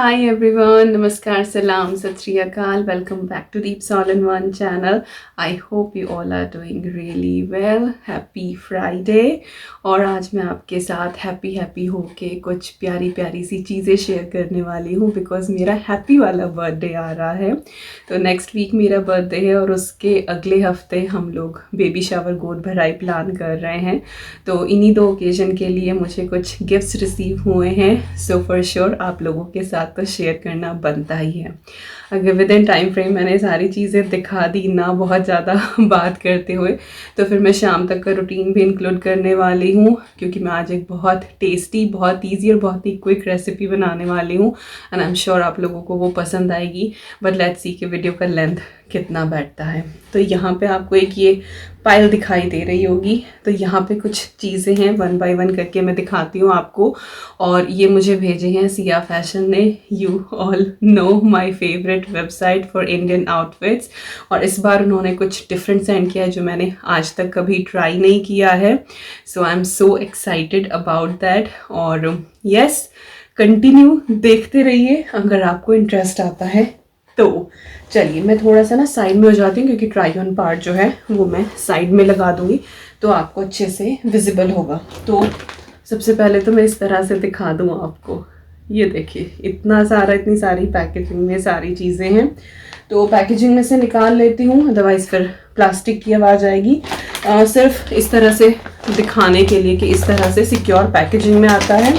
Hi everyone, Namaskar, Salam, Sat Shri Akal. Welcome back to Deep All in One channel. I hope you all are doing really well. Happy Friday. और आज मैं आपके साथ happy होके कुछ प्यारी प्यारी सी चीज़ें शेयर करने वाली हूँ बिकॉज़ मेरा हैप्पी वाला बर्थडे आ रहा है। तो नेक्स्ट वीक मेरा बर्थडे है और उसके अगले हफ्ते हम लोग बेबी शावर गोद भराई प्लान कर रहे हैं। तो इन्हीं दो ओकेजन के लिए मुझे कुछ गिफ्ट्स रिसीव हुए हैं। सो फॉर श्योर आप लोगों के साथ तो शेयर करना बनता ही है। अगर विद इन टाइम फ्रेम मैंने सारी चीज़ें दिखा दी ना बहुत ज़्यादा बात करते हुए, तो फिर मैं शाम तक का रूटीन भी इंक्लूड करने वाली हूँ क्योंकि मैं आज एक बहुत टेस्टी, बहुत ईजी और बहुत ही क्विक रेसिपी बनाने वाली हूँ एंड आई एम श्योर आप लोगों को वो पसंद आएगी। बट लेट्स सी कि वीडियो का लेंथ कितना बैठता है। तो यहाँ पे आपको एक ये पाइल दिखाई दे रही होगी, तो यहाँ पे कुछ चीज़ें हैं, वन बाय वन करके मैं दिखाती हूँ आपको। और ये मुझे भेजे हैं सिया फैशन ने। You all know my favourite website for Indian outfits, और इस बार उन्होंने कुछ डिफरेंट सेंड किया है जो मैंने आज तक कभी ट्राई नहीं किया है। So I am so excited about that. और यस, कंटिन्यू देखते रहिए अगर आपको इंटरेस्ट आता है तो। चलिए मैं थोड़ा सा ना साइड में हो जाती हूँ क्योंकि ट्राई ऑन पार्ट जो है वो मैं साइड में लगा दूँगी तो आपको अच्छे से विजिबल होगा। तो सबसे पहले तो मैं इस तरह से दिखा दूँ आपको। ये देखिए इतनी सारी पैकेजिंग में सारी चीज़ें हैं। तो पैकेजिंग में से निकाल लेती हूँ, अदरवाइज़ फिर प्लास्टिक की आवाज़ आएगी। सिर्फ इस तरह से दिखाने के लिए कि इस तरह से सिक्योर पैकेजिंग में आता है।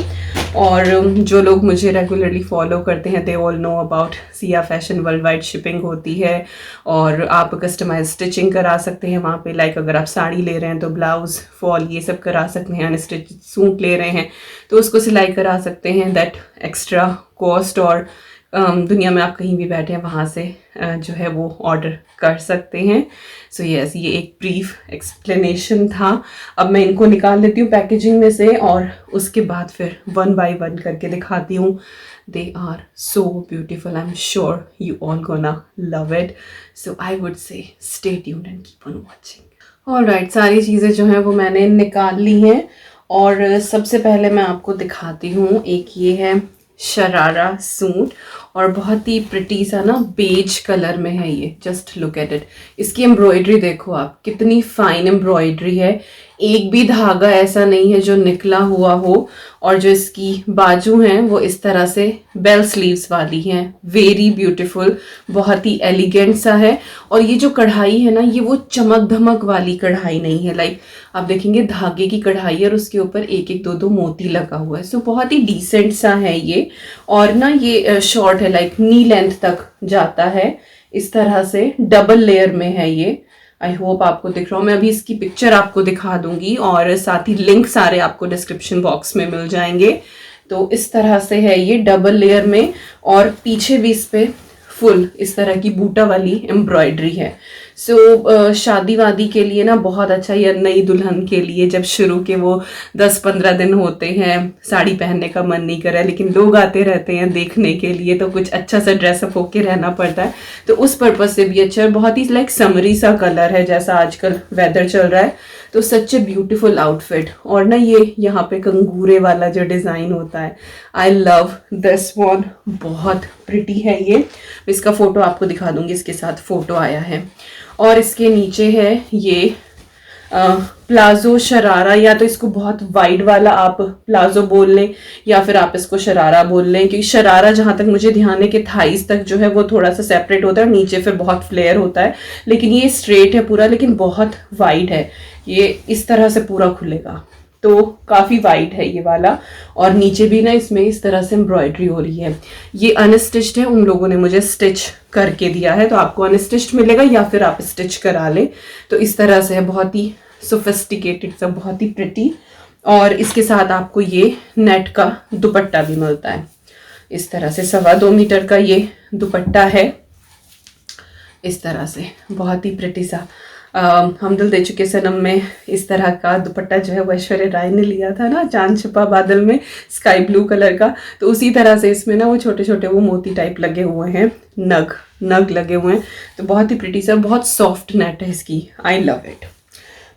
और जो लोग मुझे रेगुलरली फॉलो करते हैं they all know about Siya fashion. World wide shipping होती है और आप कस्टमाइज स्टिचिंग करा सकते हैं वहाँ पे। लाइक अगर आप साड़ी ले रहे हैं तो ब्लाउज, फॉल ये सब करा सकते हैं। अनस्टिच सूट ले रहे हैं तो उसको सिलाई करा सकते हैं। That extra cost. और दुनिया में आप कहीं भी बैठे हैं वहाँ से जो है वो ऑर्डर कर सकते हैं। सो यस, ये एक ब्रीफ एक्सप्लेनेशन था। अब मैं इनको निकाल लेती हूँ पैकेजिंग में से और उसके बाद फिर वन बाय वन करके दिखाती हूँ। They are so beautiful. I am sure you all gonna love it. So I would say stay tuned and keep on watching. Alright, सारी चीज़ें जो हैं वो मैंने निकाल ली हैं और सबसे पहले मैं आपको दिखाती हूँ। एक ये है शरारा सूट और बहुत ही प्रिटी सा ना बेज कलर में है ये। Just look at it. इसकी एम्ब्रॉयडरी देखो आप, कितनी फाइन एम्ब्रॉयडरी है। एक भी धागा ऐसा नहीं है जो निकला हुआ हो। और जो इसकी बाजू हैं वो इस तरह से बेल स्लीव्स वाली हैं। वेरी ब्यूटीफुल, बहुत ही एलिगेंट सा है। और ये जो कढ़ाई है ना, ये वो चमक धमक वाली कढ़ाई नहीं है। लाइक आप देखेंगे धागे की कढ़ाई है और उसके ऊपर एक एक दो मोती लगा हुआ है। सो बहुत ही डिसेंट सा है ये। और ना ये शॉर्ट है, लाइक नी लेंथ तक जाता है। इस तरह से डबल लेयर में है ये। आई होप आपको दिख रहा हो। मैं अभी इसकी पिक्चर आपको दिखा दूंगी और साथ ही लिंक सारे आपको डिस्क्रिप्शन बॉक्स में मिल जाएंगे। तो इस तरह से है ये डबल लेयर में और पीछे भी इस पे फुल इस तरह की बूटा वाली एम्ब्रॉयडरी है। सो शादी वादी के लिए ना बहुत अच्छा, या नई दुल्हन के लिए जब शुरू के वो 10-15 दिन होते हैं, साड़ी पहनने का मन नहीं कर रहा है लेकिन लोग आते रहते हैं देखने के लिए, तो कुछ अच्छा सा ड्रेसअप होके रहना पड़ता है। तो उस पर्पज से भी अच्छा है। बहुत ही लाइक समरी सा कलर है जैसा आजकल वेदर चल रहा है। तो सच ए ब्यूटीफुल आउटफिट। और ना ये यहाँ पे कंगूरे वाला जो डिज़ाइन होता है, आई लव दिस वन। बहुत प्रिटी है ये। इसका फोटो आपको दिखा दूंगी, इसके साथ फोटो आया है। और इसके नीचे है ये प्लाजो शरारा, या तो इसको बहुत वाइड वाला आप प्लाजो बोल लें या फिर आप इसको शरारा बोल लें, क्योंकि शरारा जहाँ तक मुझे ध्यान है कि थाइस तक जो है वो थोड़ा सा सेपरेट होता है और नीचे फिर बहुत फ्लेयर होता है। लेकिन ये स्ट्रेट है पूरा, लेकिन बहुत वाइड है। ये इस तरह से पूरा खुलेगा तो काफ़ी वाइड है ये वाला। और नीचे भी ना इसमें इस तरह से एम्ब्रॉयडरी हो रही है। ये अनस्टिच्ड है, उन लोगों ने मुझे स्टिच करके दिया है, तो आपको अनस्टिच्ड मिलेगा या फिर आप स्टिच करा लें। तो इस तरह से है, बहुत ही सोफिस्टिकेटेड सा, बहुत ही प्रिटी। और इसके साथ आपको ये नेट का दुपट्टा भी मिलता है। इस तरह से 2.25 मीटर का ये दुपट्टा है। इस तरह से बहुत ही प्रिटी सा। हम दिल दे चुके सनम में इस तरह का दुपट्टा जो है वो ऐश्वर्या राय ने लिया था ना, चांद छुपा बादल में, स्काई ब्लू कलर का। तो उसी तरह से इसमें ना वो छोटे छोटे वो मोती टाइप लगे हुए हैं, नग लगे हुए हैं। तो बहुत ही प्रिटी सा, बहुत सॉफ्ट नेट है इसकी। I love it.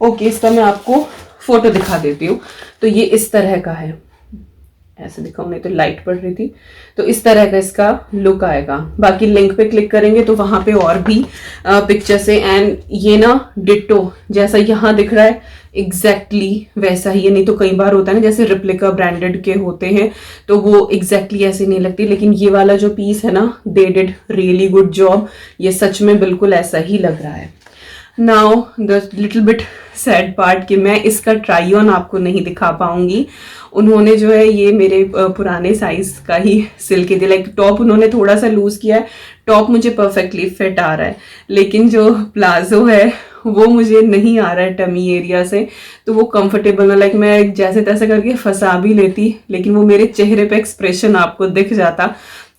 ओके, इसका मैं आपको फोटो दिखा देती हूँ। तो ये इस तरह का है। ऐसे दिखाऊं, नहीं तो लाइट पड़ रही थी। तो इस तरह का इसका लुक आएगा। बाकी लिंक पे क्लिक करेंगे तो वहां पे और भी पिक्चर्स है। एंड ये ना डिट्टो जैसा यहाँ दिख रहा है एग्जैक्टली वैसा ही है। नहीं तो कई बार होता है ना जैसे रिप्लिका ब्रांडेड के होते हैं तो वो एग्जैक्टली ऐसे नहीं लगती, लेकिन ये वाला जो पीस है ना, they did really good job. ये सच में बिल्कुल ऐसा ही लग रहा है। Now the little bit sad part कि मैं इसका ट्राई ऑन आपको नहीं दिखा पाऊंगी। उन्होंने जो है ये मेरे पुराने साइज का ही सिल के दिया। लाइक टॉप उन्होंने थोड़ा सा लूज किया है, टॉप मुझे परफेक्टली फिट आ रहा है, लेकिन जो प्लाजो है वो मुझे नहीं आ रहा है टमी एरिया से, तो वो कंफर्टेबल ना, लाइक मैं जैसे तैसे करके फंसा भी लेती, लेकिन वो मेरे चेहरे पे एक्सप्रेशन आपको दिख जाता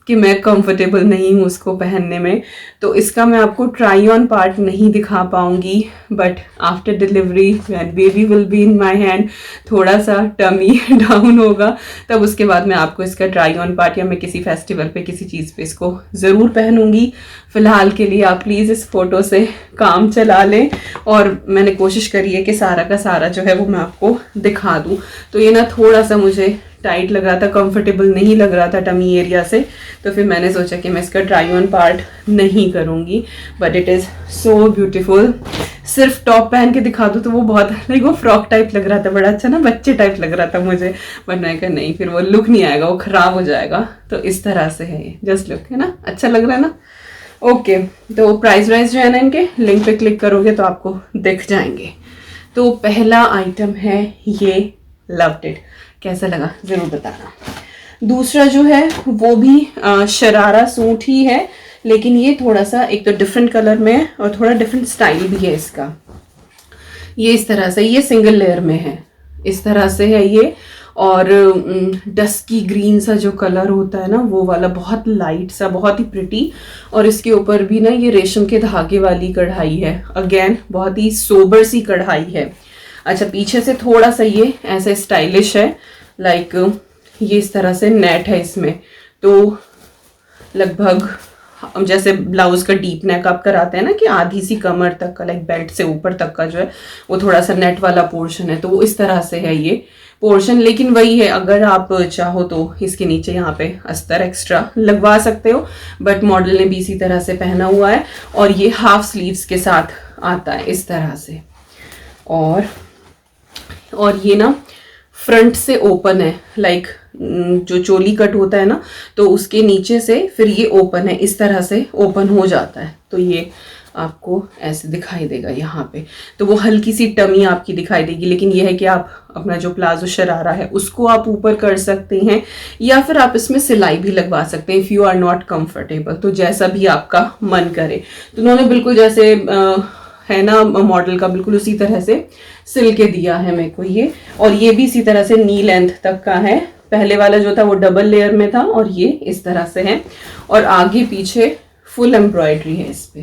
कि मैं कंफर्टेबल नहीं हूँ उसको पहनने में। तो इसका मैं आपको ट्राई ऑन पार्ट नहीं दिखा पाऊंगी, but after delivery when baby will be in my hand, थोड़ा सा टमी डाउन होगा, तब उसके बाद मैं आपको इसका ट्राई ऑन पार्ट या मैं किसी फेस्टिवल पे किसी चीज़ पे इसको ज़रूर पहनूंगी। फिलहाल के लिए आप प्लीज़ इस फोटो से काम चला लें, और मैंने कोशिश करी है कि सारा का सारा जो है वो मैं आपको दिखा दूँ। तो ये ना थोड़ा सा मुझे टाइट लग रहा था, कंफर्टेबल नहीं लग रहा था टमी एरिया से, तो फिर मैंने सोचा कि मैं इसका ट्राई ऑन पार्ट नहीं करूँगी। But it is so beautiful. सिर्फ टॉप पहन के दिखा दूँ तो वो बहुत लाइक वो फ्रॉक टाइप लग रहा था, बड़ा अच्छा ना बच्चे टाइप लग रहा था मुझे, बट मैं कहा नहीं, फिर वो लुक नहीं आएगा, वो खराब हो जाएगा। तो इस तरह से है ये जस्ट लुक, है ना, अच्छा लग रहा है ना। ओके, तो प्राइस वाइज जो है ना इनके लिंक पे क्लिक करोगे तो आपको दिख जाएंगे। तो पहला आइटम है ये, लव्ड इट, कैसा लगा ज़रूर बताना। दूसरा जो है वो भी शरारा सूट ही है, लेकिन ये थोड़ा सा एक तो डिफरेंट कलर में है और थोड़ा डिफरेंट स्टाइल भी है इसका। ये इस तरह से, ये सिंगल लेयर में है, इस तरह से है ये। और डस्की ग्रीन सा जो कलर होता है ना वो वाला, बहुत लाइट सा, बहुत ही प्रिटी। और इसके ऊपर भी ना ये रेशम के धागे वाली कढ़ाई है, अगेन बहुत ही सोबर सी कढ़ाई है। अच्छा, पीछे से थोड़ा सा ये ऐसे स्टाइलिश है, लाइक ये इस तरह से नेट है इसमें, तो लगभग जैसे ब्लाउज का डीप नेक आप कराते हैं ना कि आधी सी कमर तक का, लाइक बेल्ट से ऊपर तक का जो है वो थोड़ा सा नेट वाला पोर्शन है, तो वो इस तरह से है ये पोर्शन। लेकिन वही है, अगर आप चाहो तो इसके नीचे यहाँ पे अस्तर एक्स्ट्रा लगवा सकते हो, बट मॉडल ने भी इसी तरह से पहना हुआ है। और ये हाफ स्लीव्स के साथ आता है इस तरह से। और ये ना फ्रंट से ओपन है, लाइक जो चोली कट होता है ना, तो उसके नीचे से फिर ये ओपन है, इस तरह से ओपन हो जाता है। तो ये आपको ऐसे दिखाई देगा यहाँ पे, तो वो हल्की सी टमी आपकी दिखाई देगी। लेकिन ये है कि आप अपना जो प्लाजो शरारा है उसको आप ऊपर कर सकते हैं, या फिर आप इसमें सिलाई भी लगवा सकते हैं if you are not comfortable, तो जैसा भी आपका मन करे। तो उन्होंने बिल्कुल जैसे है ना मॉडल का, बिल्कुल उसी तरह से सिल के दिया है मेरे को ये। और ये भी इसी तरह से नी लेंथ तक का है, पहले वाला जो था वो डबल लेयर में था, और ये इस तरह से है। और आगे पीछे फुल एम्ब्रॉयडरी है इस पे,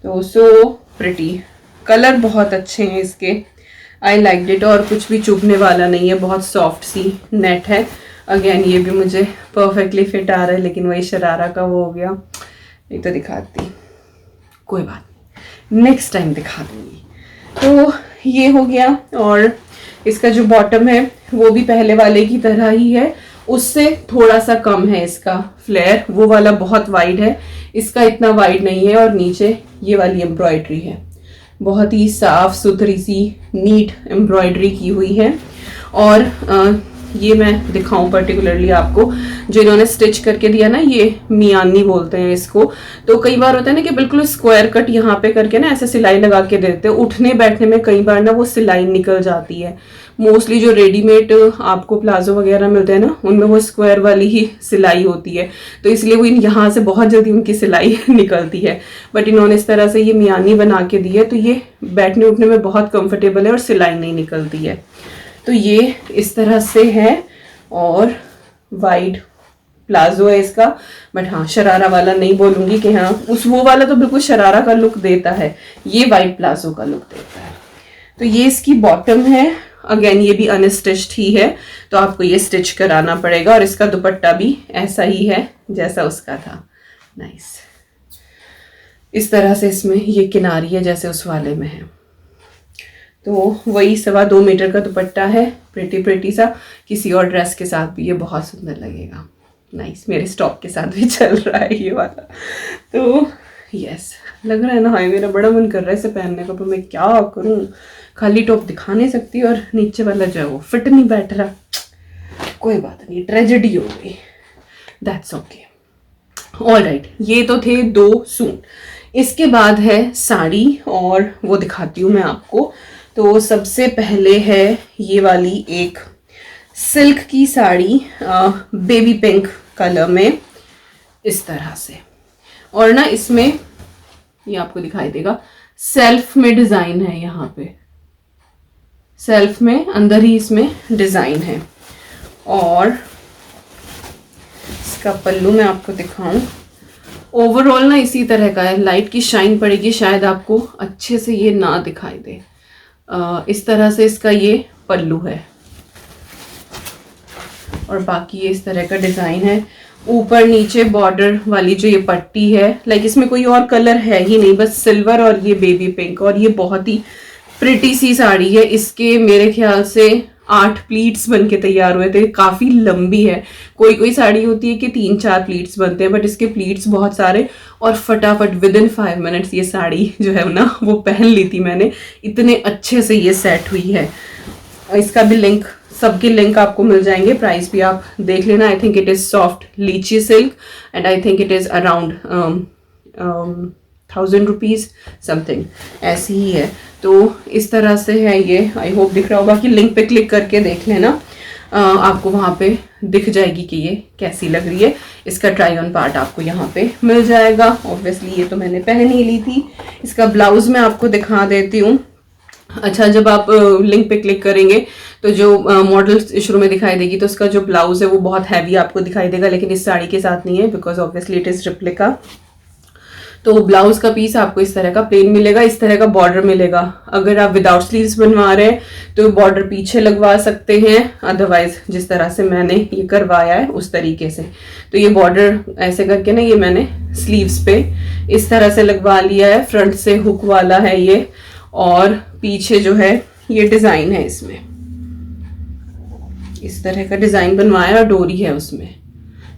तो सो प्रिटी। कलर बहुत अच्छे हैं इसके, आई लाइक इट। और कुछ भी चुभने वाला नहीं है, बहुत सॉफ्ट सी नेट है। अगेन ये भी मुझे परफेक्टली फिट आ रहा है, लेकिन वही शरारा का वो हो गया। एक तो दिखाती, कोई बात नहीं, नेक्स्ट टाइम दिखा दूंगी। तो ये हो गया। और इसका जो बॉटम है वो भी पहले वाले की तरह ही है, उससे थोड़ा सा कम है इसका फ्लेयर। वो वाला बहुत वाइड है, इसका इतना वाइड नहीं है। और नीचे ये वाली एम्ब्रॉयडरी है, बहुत ही साफ सुथरी सी नीट एम्ब्रॉयडरी की हुई है। और ये मैं दिखाऊं पर्टिकुलरली आपको, जो इन्होंने स्टिच करके दिया ना, ये मियानी बोलते हैं इसको। तो कई बार होता है ना कि बिल्कुल स्क्वायर कट यहाँ पे करके ना ऐसे सिलाई लगा के देते हैं, उठने बैठने में कई बार ना वो सिलाई निकल जाती है। मोस्टली जो रेडीमेड आपको प्लाजो वगैरह मिलते हैं ना, उनमें वो स्क्वायर वाली ही सिलाई होती है, तो इसलिए वो यहाँ से बहुत जल्दी उनकी सिलाई निकलती है। बट इन्होंने इस तरह से ये मियानी बना के दी है, तो ये बैठने उठने में बहुत कंफर्टेबल है और सिलाई नहीं निकलती है। तो ये इस तरह से है, और वाइड प्लाजो है इसका। बट हाँ, शरारा वाला नहीं बोलूंगी कि हाँ उस वो वाला तो बिल्कुल शरारा का लुक देता है, ये वाइड प्लाजो का लुक देता है। तो ये इसकी बॉटम है, अगेन ये भी अनस्टिच्ड ही है, तो आपको ये स्टिच कराना पड़ेगा। और इसका दुपट्टा भी ऐसा ही है जैसा उसका था, नाइस। इस तरह से इसमें ये किनारी है जैसे उस वाले में है। तो वही 2.25 मीटर का दुपट्टा है, प्रिटी सा। किसी और ड्रेस के साथ भी ये बहुत सुंदर लगेगा। नाइस, मेरे स्टॉक के साथ भी चल रहा है ये वाला। तो यस, लग रहा है ना, हाय मेरा बड़ा मन कर रहा है इसे पहनने का, पर मैं क्या करूँ, खाली टॉप दिखा नहीं सकती और नीचे वाला जो है वो फिट नहीं बैठ रहा। कोई बात नहीं, ट्रेजेडी हो गई, दैट्स ओके। ऑल राइट, ये तो थे 2 सूट। इसके बाद है साड़ी, और वो दिखाती हूँ मैं आपको। तो सबसे पहले है ये वाली एक सिल्क की साड़ी, बेबी पिंक कलर में, इस तरह से। और ना इसमें ये आपको दिखाई देगा, सेल्फ में डिजाइन है, यहाँ पे सेल्फ में अंदर ही इसमें डिजाइन है। और इसका पल्लू मैं आपको दिखाऊं, ओवरऑल ना इसी तरह का है। लाइट की शाइन पड़ेगी, शायद आपको अच्छे से ये ना दिखाई दे। इस तरह से इसका ये पल्लू है, और बाकी ये इस तरह का डिजाइन है। ऊपर नीचे बॉर्डर वाली जो ये पट्टी है, लाइक इसमें कोई और कलर है ही नहीं, बस सिल्वर और ये बेबी पिंक। और ये बहुत ही प्रिटी सी साड़ी है। इसके मेरे ख्याल से 8 प्लीट्स बन के तैयार हुए थे, काफी लंबी है। कोई साड़ी होती है कि 3-4 प्लीट्स बनते हैं, बट इसके प्लीट्स बहुत सारे, और फटाफट विदिन 5 मिनट्स ये साड़ी जो है ना वो पहन ली थी मैंने। इतने अच्छे से ये सेट हुई है। इसका भी लिंक, सबके लिंक आपको मिल जाएंगे, प्राइस भी आप देख लेना। I think it is soft lychee silk, and I think it is around 1000 rupees something, ऐसी ही है। तो इस तरह से है ये, आई होप दिख रहा होगा, कि लिंक पे क्लिक करके देख लेना, आपको वहाँ पे दिख जाएगी कि ये कैसी लग रही है। इसका ट्राई ऑन पार्ट आपको यहाँ पे मिल जाएगा। ऑब्वियसली ये तो मैंने पहन ही ली थी। इसका ब्लाउज मैं आपको दिखा देती हूँ। अच्छा, जब आप लिंक पे क्लिक करेंगे तो जो मॉडल शुरू में दिखाई देगी, तो उसका जो ब्लाउज है वो बहुत हैवी आपको दिखाई देगा, लेकिन इस साड़ी के साथ नहीं है, because obviously it is replica. तो ब्लाउज का पीस आपको इस तरह का प्लेन मिलेगा, इस तरह का बॉर्डर मिलेगा। अगर आप विदाउट स्लीव्स बनवा रहे हैं तो बॉर्डर पीछे लगवा सकते हैं, अदरवाइज जिस तरह से मैंने ये करवाया है उस तरीके से। तो ये बॉर्डर ऐसे करके ना, ये मैंने स्लीव्स पे इस तरह से लगवा लिया है। फ्रंट से हुक वाला है ये, और पीछे जो है ये डिजाइन है, इसमें इस तरह का डिजाइन बनवाया, और डोरी है उसमें।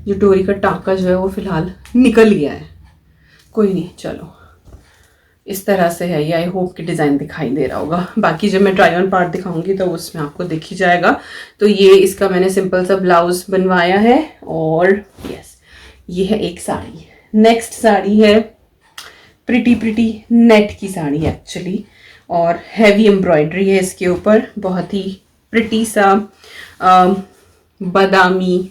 जो डोरी का टाका जो है वो फिलहाल निकल गया है, कोई नहीं, चलो इस तरह से है ये। आई होप कि डिजाइन दिखाई दे रहा होगा। बाकी जब मैं ट्राई ऑन पार्ट दिखाऊंगी तो उसमें आपको दिख ही जाएगा। तो ये इसका मैंने सिंपल सा ब्लाउज बनवाया है, और यस, ये है एक साड़ी। नेक्स्ट साड़ी है प्रिटी नेट की साड़ी है एक्चुअली, और हैवी एम्ब्रॉयडरी है इसके ऊपर। बहुत ही प्रिटी सा बादामी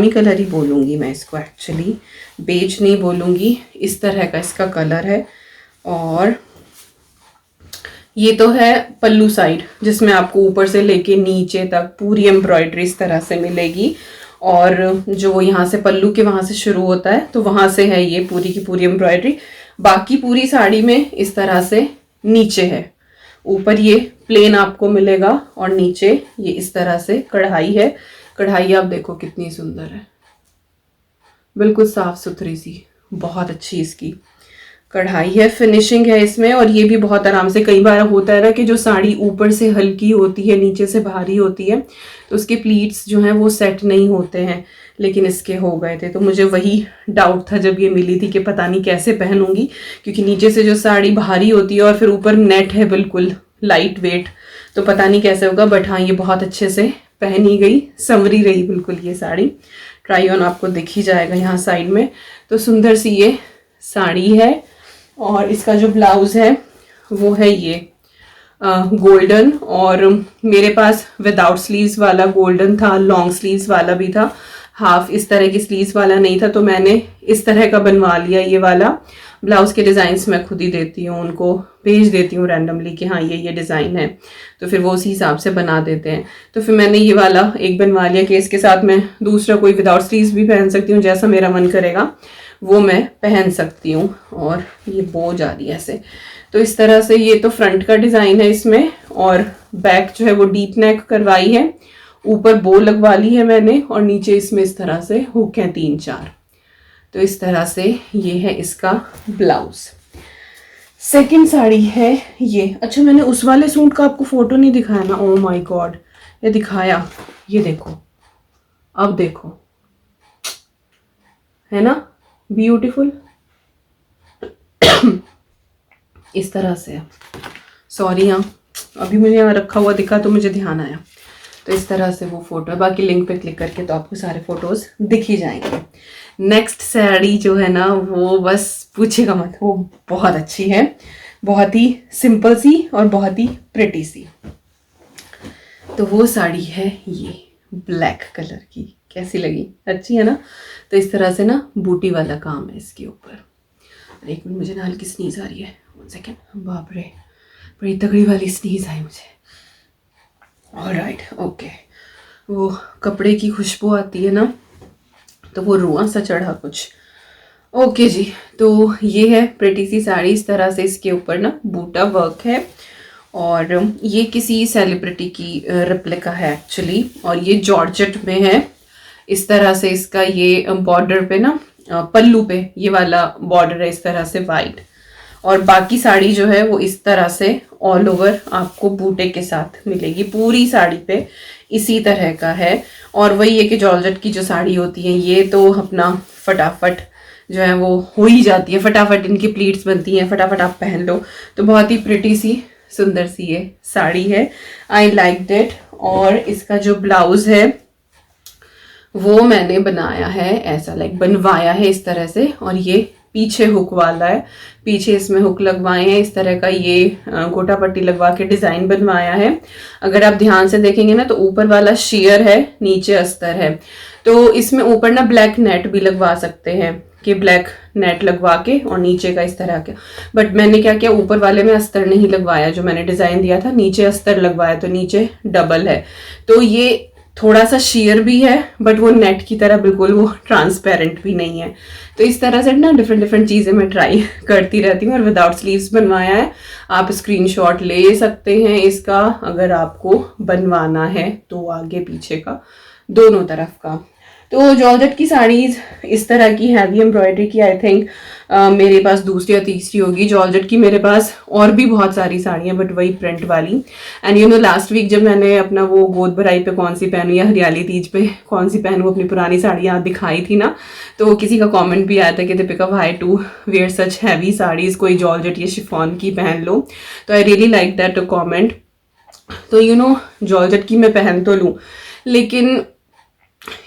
कलर ही बोलूँगी मैं इसको, एक्चुअली बेज नहीं बोलूँगी, इस तरह का इसका कलर है। और ये तो है पल्लू साइड, जिसमें आपको ऊपर से लेके नीचे तक पूरी एम्ब्रॉयडरी इस तरह से मिलेगी। और जो यहाँ से पल्लू के वहाँ से शुरू होता है, तो वहाँ से है ये पूरी की पूरी एम्ब्रॉयडरी। बाकी पूरी साड़ी में इस तरह से नीचे है, ऊपर ये प्लेन आपको मिलेगा, और नीचे ये इस तरह से कढ़ाई है। कढ़ाई आप देखो कितनी सुंदर है, बिल्कुल साफ सुथरी सी, बहुत अच्छी इसकी कढ़ाई है, फिनिशिंग है इसमें। और ये भी बहुत आराम से, कई बार होता है ना कि जो साड़ी ऊपर से हल्की होती है, नीचे से भारी होती है, तो उसके प्लीट्स जो हैं वो सेट नहीं होते हैं, लेकिन इसके हो गए थे। तो मुझे वही डाउट था जब ये मिली थी कि पता नहीं कैसे पहनूंगी, क्योंकि नीचे से जो साड़ी भारी होती है और फिर ऊपर नेट है बिल्कुल लाइट वेट, तो पता नहीं कैसे होगा। बट हाँ, ये बहुत अच्छे से पहनी गई, संवरी रही बिल्कुल ये साड़ी। ट्राई ऑन आपको दिख ही जाएगा यहाँ साइड में। तो सुंदर सी ये साड़ी है, और इसका जो ब्लाउज है वो है ये गोल्डन, और मेरे पास विदाउट स्लीव्स वाला गोल्डन था, लॉन्ग स्लीव्स वाला भी था, हाफ इस तरह की स्लीव्स वाला नहीं था, तो मैंने इस तरह का बनवा लिया ये वाला। ब्लाउज के डिज़ाइंस मैं खुद ही देती हूँ, उनको भेज देती हूँ रैंडमली कि हाँ ये डिज़ाइन है, तो फिर वो उसी हिसाब से बना देते हैं। तो फिर मैंने ये वाला एक बनवा लिया कि इसके साथ मैं दूसरा कोई विदाउट स्लीव्स भी पहन सकती हूँ, जैसा मेरा मन करेगा वो मैं पहन सकती हूँ। और ये बो जा रही है ऐसे, तो इस तरह से ये तो फ्रंट का डिज़ाइन है इसमें, और बैक जो है वो डीप नेक करवाई है, ऊपर बो लगवा ली है मैंने, और नीचे इसमें इस तरह से हुक हैं 3-4। तो इस तरह से ये है इसका ब्लाउज। सेकंड साड़ी है ये। अच्छा, मैंने उस वाले सूट का आपको फोटो नहीं दिखाया ना, ओ माय गॉड, ये दिखाया, ये देखो, अब देखो, है ना ब्यूटीफुल। इस तरह से, सॉरी हाँ, अभी मुझे यहाँ रखा हुआ दिखा तो मुझे ध्यान आया। तो इस तरह से वो फोटो है, बाकी लिंक पे क्लिक करके तो आपको सारे फोटोज दिख ही जाएंगे। नेक्स्ट साड़ी जो है ना, वो बस पूछेगा मत, वो बहुत अच्छी है, बहुत ही सिंपल सी और बहुत ही प्रिटी सी। तो वो साड़ी है ये ब्लैक कलर की। कैसी लगी? अच्छी है ना। तो इस तरह से ना बूटी वाला काम है इसके ऊपर। एक मिनट, मुझे ना हल्की स्नीज आ रही है, 1 सेकेंड। बाप रे, बड़ी तगड़ी वाली स्नीज आई मुझे। Alright, okay. वो कपड़े की खुशबू आती है ना, तो वो रुआं सा चढ़ा कुछ। ओके जी, तो ये है प्रिटी सी साड़ी। इस तरह से इसके ऊपर ना बूटा वर्क है, और ये किसी सेलिब्रिटी की रेप्लिका है एक्चुअली, और ये जॉर्जेट में है। इस तरह से इसका ये बॉर्डर पे ना, पल्लू पे ये वाला बॉर्डर है इस तरह से वाइट, और बाकी साड़ी जो है वो इस तरह से ऑल ओवर आपको बूटे के साथ मिलेगी। पूरी साड़ी पे इसी तरह का है। और वही है कि जॉर्जेट की जो साड़ी होती है ये तो अपना फटाफट जो है वो हो ही जाती है, फटाफट इनकी प्लीट्स बनती हैं, फटाफट आप पहन लो। तो बहुत ही प्रिटी सी सुंदर सी ये साड़ी है, आई लाइक इट। और इसका जो ब्लाउज है वो मैंने बनाया है ऐसा, लाइक बनवाया है इस तरह से, और ये पीछे हुक वाला है, पीछे इसमें हुक लगवाए हैं इस तरह का, ये गोटा पट्टी लगवा के डिजाइन बनवाया है। अगर आप ध्यान से देखेंगे ना तो ऊपर वाला शेयर है, नीचे अस्तर है। तो इसमें ऊपर ना ब्लैक नेट भी लगवा सकते हैं, कि ब्लैक नेट लगवा के और नीचे का इस तरह का। बट मैंने क्या किया, ऊपर वाले में अस्तर नहीं लगवाया, जो मैंने डिजाइन दिया था नीचे अस्तर लगवाया, तो नीचे डबल है। तो ये थोड़ा सा शेयर भी है, बट वो नेट की तरह बिल्कुल वो ट्रांसपेरेंट भी नहीं है। तो इस तरह से ना डिफरेंट डिफरेंट चीज़ें मैं ट्राई करती रहती हूँ। और विदाउट स्लीव्स बनवाया है, आप स्क्रीनशॉट ले सकते हैं इसका अगर आपको बनवाना है तो, आगे पीछे का दोनों तरफ का। तो जॉर्जेट की साड़ीज इस तरह की हैवी एम्ब्रॉयडरी की, आई थिंक मेरे पास दूसरी या तीसरी होगी। जॉर्जेट की मेरे पास और भी बहुत सारी साड़ियाँ, बट वही प्रिंट वाली। And you know, last week जब मैंने अपना वो गोद भराई पे कौन सी पहनूं या हरियाली तीज पे कौन सी पहनूं अपनी पुरानी साड़ियाँ दिखाई थी ना, तो किसी का कॉमेंट भी आया था कि Deepika why to wear such heavy saris, कोई जॉर्जेट या शिफॉन की पहन लो। तो I really like that comment. तो यू नो, जॉर्जेट की मैं पहन तो लूँ, लेकिन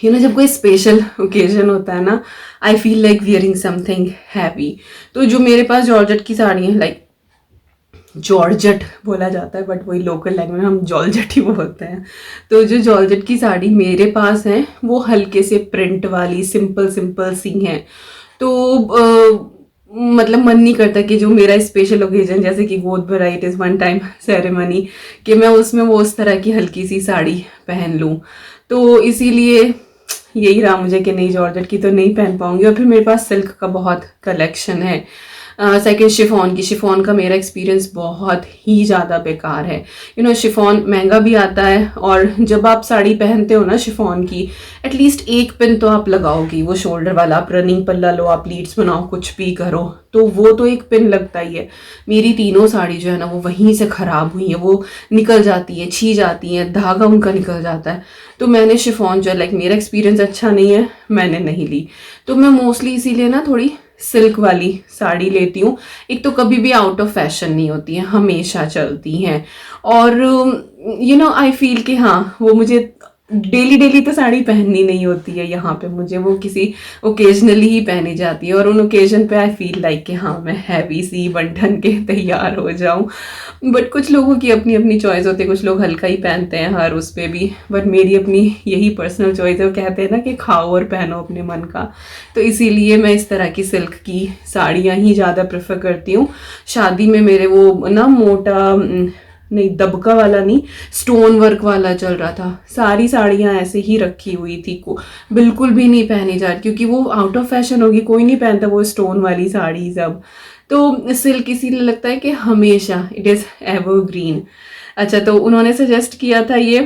यू नो जब कोई स्पेशल ओकेजन होता है ना, I feel like wearing something heavy. तो जो मेरे पास जॉर्जेट की साड़ी है, लाइक जॉर्जेट बोला जाता है बट वही लोकल लैंग्वेज में हम जॉर्जेट ही बोलते हैं। तो जो जॉर्जेट की साड़ी मेरे पास है वो हल्के से प्रिंट वाली सिंपल सिंपल सी हैं। तो मतलब मन नहीं करता कि जो मेरा स्पेशल ओकेजन जैसे कि गोद भराई, it is one time ceremony, कि मैं उसमें वो उस तरह की हल्की सी साड़ी पहन लूँ। तो इसीलिए यही रहा मुझे कि नहीं, जॉर्जेट की तो नहीं पहन पाऊंगी। और फिर मेरे पास सिल्क का बहुत कलेक्शन है। सेकंड शिफॉन का मेरा एक्सपीरियंस बहुत ही ज़्यादा बेकार है। यू नो, शिफॉन महंगा भी आता है, और जब आप साड़ी पहनते हो ना शिफॉन की, एटलीस्ट एक पिन तो आप लगाओगी, वो शोल्डर वाला। आप रनिंग पल्ला लो, आप प्लीट्स बनाओ, कुछ भी करो, तो वो तो एक पिन लगता ही है। मेरी तीनों साड़ी जो है ना वो वहीं से ख़राब हुई है, वो निकल जाती है, छी जाती है, धागा उनका निकल जाता है। तो मैंने शिफॉन जो है, लाइक मेरा एक्सपीरियंस अच्छा नहीं है, मैंने नहीं ली। तो मैं मोस्टली इसीलिए ना थोड़ी सिल्क वाली साड़ी लेती हूँ। एक तो कभी भी आउट ऑफ फैशन नहीं होती है, हमेशा चलती हैं। और यू नो आई फील कि हाँ, वो मुझे डेली डेली तो साड़ी पहननी नहीं होती है यहाँ पे, मुझे वो किसी ओकेजनली ही पहनी जाती है। और उन ओकेजन पे आई फील लाइक कि हाँ, मैं हैवी सी बन ठन के तैयार हो जाऊँ। बट कुछ लोगों की अपनी अपनी चॉइस होती है, कुछ लोग हल्का ही पहनते हैं हर उस पर भी, बट मेरी अपनी यही पर्सनल चॉइस है। वो कहते हैं ना कि खाओ और पहनो अपने मन का। तो इसीलिए मैं इस तरह की सिल्क की साड़ियाँ ही ज़्यादा प्रेफर करती हूँ। शादी में मेरे वो ना मोटा नहीं, दबका वाला नहीं, स्टोन वर्क वाला चल रहा था। सारी साड़ियाँ ऐसे ही रखी हुई थी, को बिल्कुल भी नहीं पहनी जा रही, क्योंकि वो आउट ऑफ फैशन होगी, कोई नहीं पहनता वो स्टोन वाली साड़ी सब। तो सिल्क इसीलिए लगता है कि हमेशा इट इज़ एवरग्रीन। अच्छा, तो उन्होंने सजेस्ट किया था ये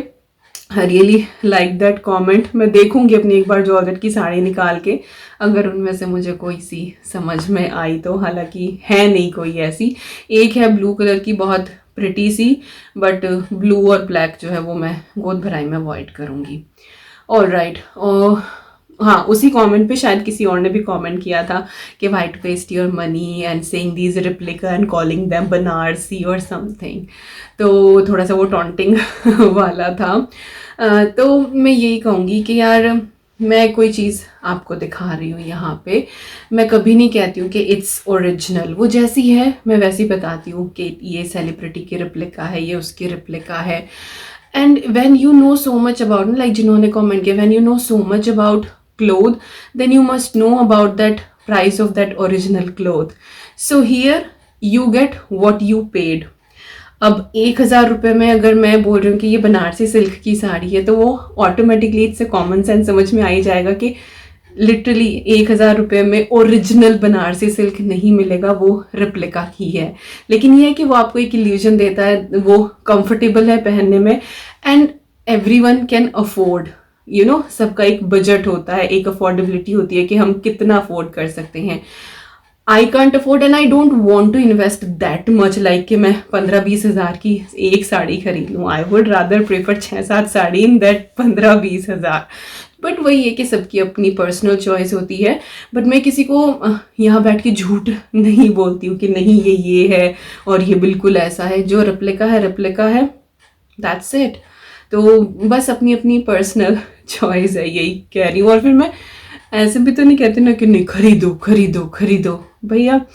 आई रियली लाइक दैट कॉमेंट। मैं देखूंगी अपनी एक बार जॉर्जेट की साड़ी निकाल के, अगर उनमें से मुझे कोई सी समझ में आई तो, हालांकि है नहीं कोई ऐसी। एक है ब्लू कलर की बहुत प्रिटी सी, बट ब्लू और ब्लैक जो है वो मैं गोद भराई में अवॉइड करूँगी। All right. हाँ, उसी कमेंट पे शायद किसी और ने भी कमेंट किया था कि why to waste your money and saying these replica and calling them Banarasi और समथिंग, तो थोड़ा सा वो टॉन्टिंग वाला था। तो मैं यही कहूँगी कि यार, मैं कोई चीज़ आपको दिखा रही हूँ यहाँ पे, मैं कभी नहीं कहती हूँ कि इट्स ओरिजिनल। वो जैसी है मैं वैसी बताती हूँ कि ये सेलिब्रिटी की रिप्लिका है, ये उसकी रिप्लिका है। And when you know so much about, like जिन्होंने कमेंट किया, when you know so much about cloth, then you must know about that price of that original cloth. So here you get what you paid. अब 1,000 रुपये में अगर मैं बोल रही हूँ कि ये बनारसी सिल्क की साड़ी है, तो वो ऑटोमेटिकली इससे कॉमन सेंस समझ में आ ही जाएगा कि लिटरली 1,000 रुपये में ओरिजिनल बनारसी सिल्क नहीं मिलेगा, वो रिप्लिका की है। लेकिन ये है कि वो आपको एक इल्यूजन देता है, वो कंफर्टेबल है पहनने में, and everyone can afford. You know, सबका एक बजट होता है, एक अफोर्डेबिलिटी होती है कि हम कितना अफोर्ड कर सकते हैं। I can't afford and I don't want to invest that much, like कि मैं 15-20 हज़ार की एक साड़ी खरीद लूँ। I would rather prefer 6-7 sari in that 15-20 हज़ार। बट वही है कि सबकी अपनी पर्सनल चॉइस होती है। बट मैं किसी को यहाँ बैठ के झूठ नहीं बोलती हूँ कि नहीं ये है और ये बिल्कुल ऐसा है। जो रेप्लिका है रेप्लिका है, दैट्स इट। तो बस अपनी अपनी पर्सनल चॉइस है, यही कह रही हूँ। और फिर मैं ऐसे भी तो नहीं कहती ना कि नहीं खरीदो खरीदो खरीदो। भैया,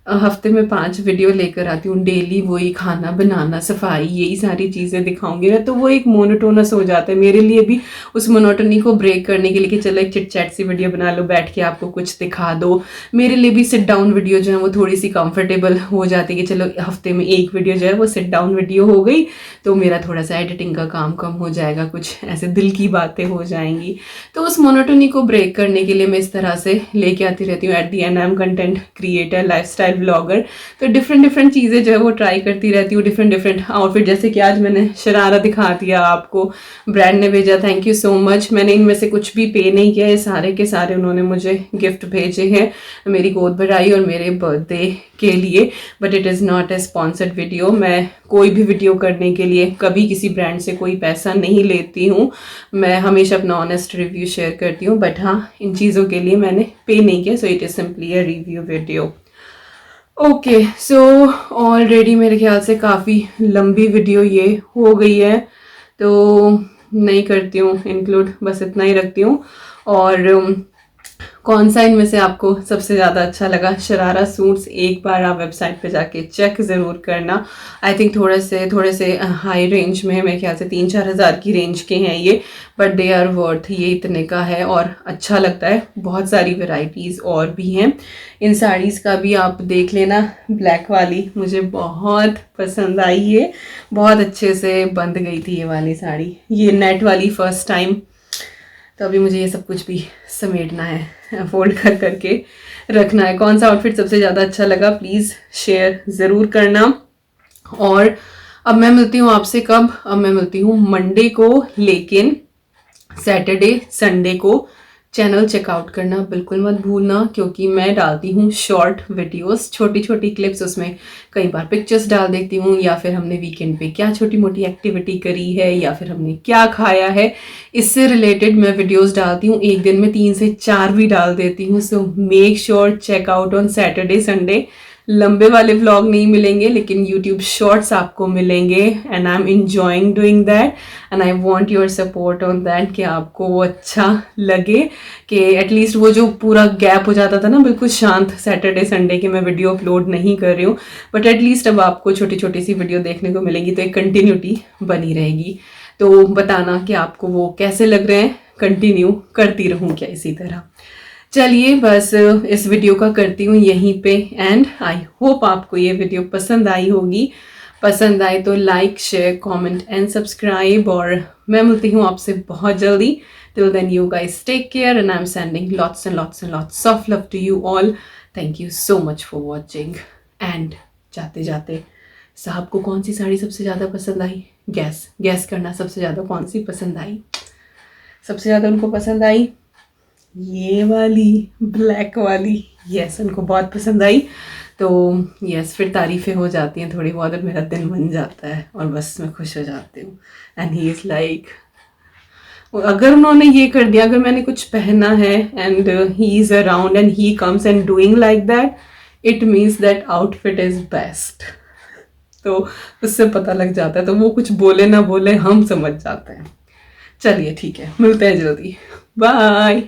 हफ्ते में 5 वीडियो लेकर आती हूँ, डेली वही खाना बनाना, सफाई, यही सारी चीज़ें दिखाऊंगी ना, तो वो एक मोनोटोनस हो जाता है मेरे लिए भी। उस मोनोटोनी को ब्रेक करने के लिए कि चलो एक चिट चैट सी वीडियो बना लो, बैठ के आपको कुछ दिखा दो, मेरे लिए भी सिट डाउन वीडियो जो है वो थोड़ी सी कंफर्टेबल हो जाती है कि चलो हफ्ते में एक वीडियो जो है वो सिट डाउन वीडियो हो गई, तो मेरा थोड़ा सा एडिटिंग का काम कम हो जाएगा, कुछ ऐसे दिल की बातें हो जाएंगी। तो उस मोनोटोनी को ब्रेक करने के लिए मैं इस तरह से लेके आती रहती हूँ। At the and I am content creator, lifestyle blogger, तो डिफरेंट चीज़ें जो है वो ट्राई करती रहती हूँ, डिफरेंट आउटफिट। जैसे कि आज मैंने शरारा दिखा दिया आपको, ब्रांड ने भेजा, थैंक यू सो मच। मैंने इनमें से कुछ भी पे नहीं किया, ये सारे के सारे उन्होंने मुझे गिफ्ट भेजे हैं मेरी गोद भराई और मेरे बर्थडे के लिए। But it is not a sponsored video. मैं कोई भी वीडियो करने के लिए कभी किसी ब्रांड से कोई पैसा नहीं लेती हूँ, मैं हमेशा अपना ऑनेस्ट रिव्यू शेयर करती हूँ। बट हाँ, इन चीज़ों के लिए मैंने पे नहीं किया, so it is simply a review video. Okay, so already मेरे ख्याल से काफ़ी लंबी वीडियो ये हो गई है, तो नहीं करती हूँ इंक्लूड, बस इतना ही रखती हूँ। और कौन सा इनमें से आपको सबसे ज़्यादा अच्छा लगा शरारा सूट्स, एक बार आप वेबसाइट पे जाके चेक ज़रूर करना। आई थिंक थोड़े से हाई रेंज में, मेरे ख्याल से 3-4 हज़ार की रेंज के हैं ये, बट दे आर वर्थ, ये इतने का है और अच्छा लगता है। बहुत सारी वेराइटीज़ और भी हैं इन साड़ीज़ का भी, आप देख लेना। ब्लैक वाली मुझे बहुत पसंद आई, ये बहुत अच्छे से बंध गई थी ये वाली साड़ी, ये नेट वाली फर्स्ट टाइम। तो अभी मुझे ये सब कुछ भी समेटना है, फोल्ड कर करके रखना है। कौन सा आउटफिट सबसे ज़्यादा अच्छा लगा प्लीज़ शेयर ज़रूर करना। और अब मैं मिलती हूँ आपसे कब, अब मैं मिलती हूँ मंडे को, लेकिन सैटरडे संडे को चैनल चेकआउट करना बिल्कुल मत भूलना, क्योंकि मैं डालती हूँ शॉर्ट वीडियोस, छोटी छोटी क्लिप्स, उसमें कई बार पिक्चर्स डाल देती हूँ, या फिर हमने वीकेंड पे क्या छोटी मोटी एक्टिविटी करी है, या फिर हमने क्या खाया है, इससे रिलेटेड मैं वीडियोस डालती हूँ। एक दिन में 3 से 4 भी डाल देती हूँ। So make sure check out on Saturday Sunday. लंबे वाले व्लॉग नहीं मिलेंगे, लेकिन यूट्यूब शॉर्ट्स आपको मिलेंगे, and I M enjoying doing that and I want your support on that, कि आपको वो अच्छा लगे, कि एटलीस्ट वो जो पूरा गैप हो जाता था ना बिल्कुल शांत सैटरडे संडे के मैं वीडियो अपलोड नहीं कर रही हूँ, बट एटलीस्ट अब आपको छोटी छोटी सी वीडियो देखने को मिलेगी, तो एक कंटिन्यूटी बनी रहेगी। तो बताना कि आपको वो कैसे लग रहे हैं, कंटिन्यू करती रहूँ क्या इसी तरह। चलिए बस इस वीडियो का करती हूँ यहीं पे एंड। आई होप आपको ये वीडियो पसंद आई होगी। पसंद आए तो like, share, comment and subscribe, और मैं मिलती हूँ आपसे बहुत जल्दी। Till then you guys take care and I am sending lots and lots and lots of love to you all. Thank you so much for watching. And जाते जाते, साहब को कौन सी साड़ी सबसे ज़्यादा पसंद आई गैस करना सबसे ज़्यादा कौन सी पसंद आई। सबसे ज़्यादा उनको पसंद आई ये वाली ब्लैक वाली। यस, उनको बहुत पसंद आई। तो यस, फिर तारीफ़ें हो जाती हैं थोड़ी बहुत और मेरा दिन बन जाता है और बस मैं खुश हो जाती हूँ। एंड ही इज़ लाइक, अगर उन्होंने ये कर दिया, अगर मैंने कुछ पहना है and he is around and he comes and doing like that, it means that outfit is best. तो उससे पता लग जाता है, तो वो कुछ बोले ना बोले हम समझ जाते हैं। चलिए ठीक है, मिलते हैं जल्दी, बाय।